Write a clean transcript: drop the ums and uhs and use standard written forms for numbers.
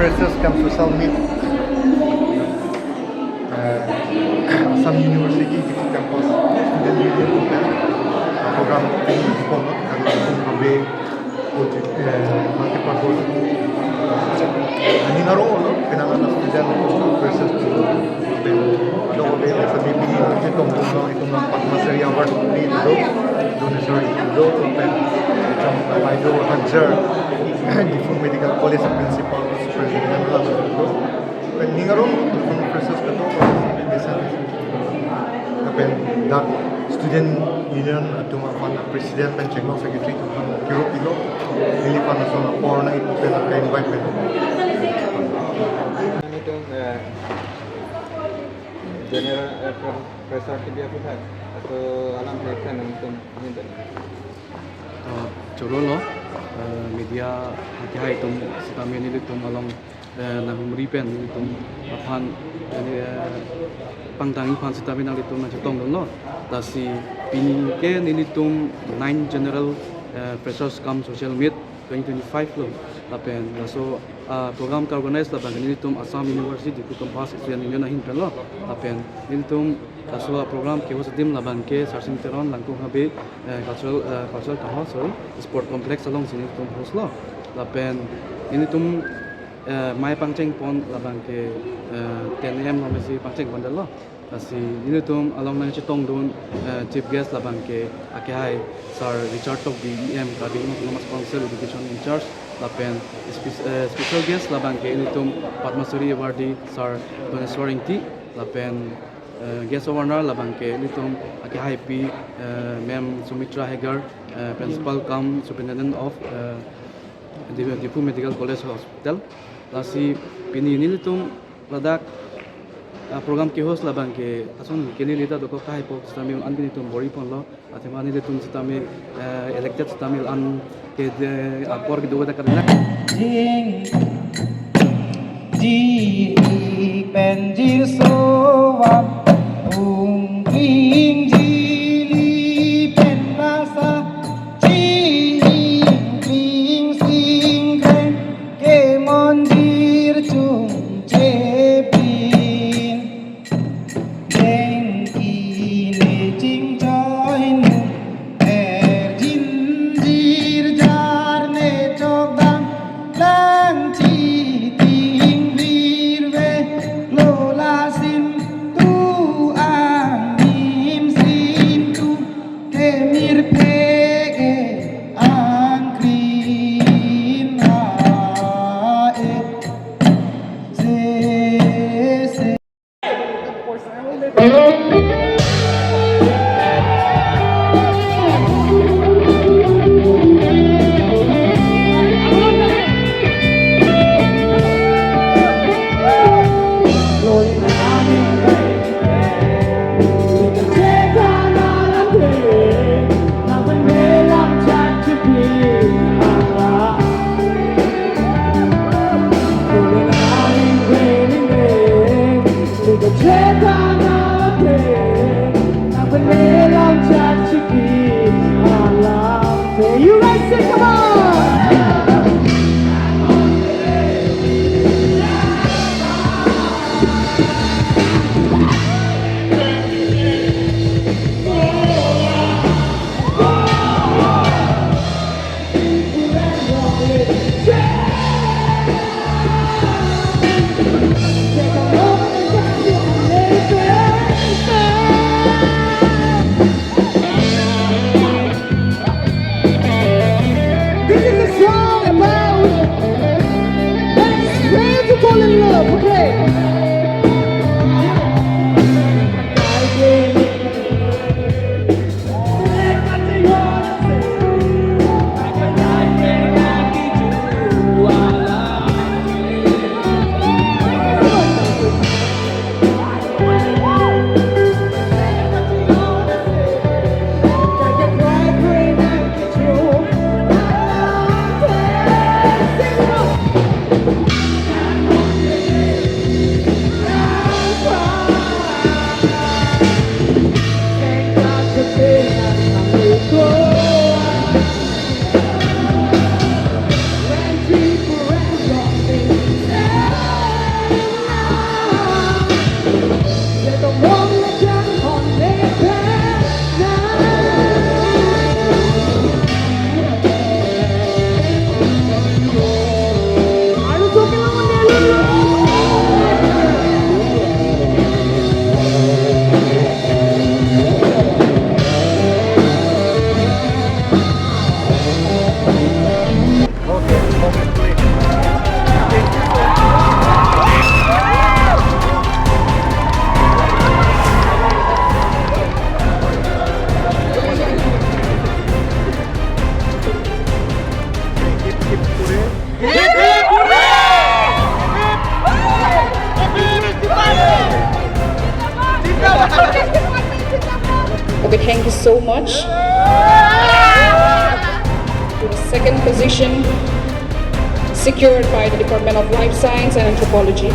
freshers come social meet some university di campus student union program ini di pondok karena Habe multi-purpose ini naruh kenangan student freshers dan ada Habe sa bibigyan ng itong Padmasari Award ni donation do open from Maido Hanser di medical college principal superintendent lang do ningaro from freshers kato kapen dak student union atau mana presiden dan general secretary tu kiro pilo nilipan nasional por na itu dan akan invite men itu general profesor dia pun atau alam mereka nonton ini Jorolo media hati-hati itu kami ini itu malam nang meripen itu apaan pangtangi pan sita binang itu macam tong dong dasi pinike ini itu 9 general freshers come social meet 2025 lo tapi so program ka organize la bang ini itu Assam University itu campus student union ahin pelo tapi ini itu so program ke was dim la bang ke searching teron Lankung Habe cultural town sorry sport complex along sini itu host lo tapi ini itu mai pangceng pon labang ke 10 am masih pangceng pon dalo kasi ini tu along nang chitong don chief guest labang ke akai sir Richard Tok BM kabi mas sponsor education in charge lapen special guest labang ke ini tu Padmasari Award sir Doneshwar Ingti lapen guest of honor labang ke ini tu akai P ma'am Sumitra Hegar principal cum superintendent of Dipu Medical College Hospital lasi pini ini tu ladak program ke host labang ke ason kini lita doko kai pop stamil an kini tu bori pon lo athemani le tu stamil elected stamil an ke akor ke doga karna di penjir sowap ungking jili penrasa jing singkren ke mondir chung chepin dengki ne jing joy nu jinjir jar ne chok dang lang chi ting vir ve lola sim tu ang nim sim tu ke mir pege ang krim ae se se You guys say, come on! This is a song about friends who fall in love, okay? hip hooray! Okay, thank you so much. To the second position, secured by the Department of Life Science and Anthropology.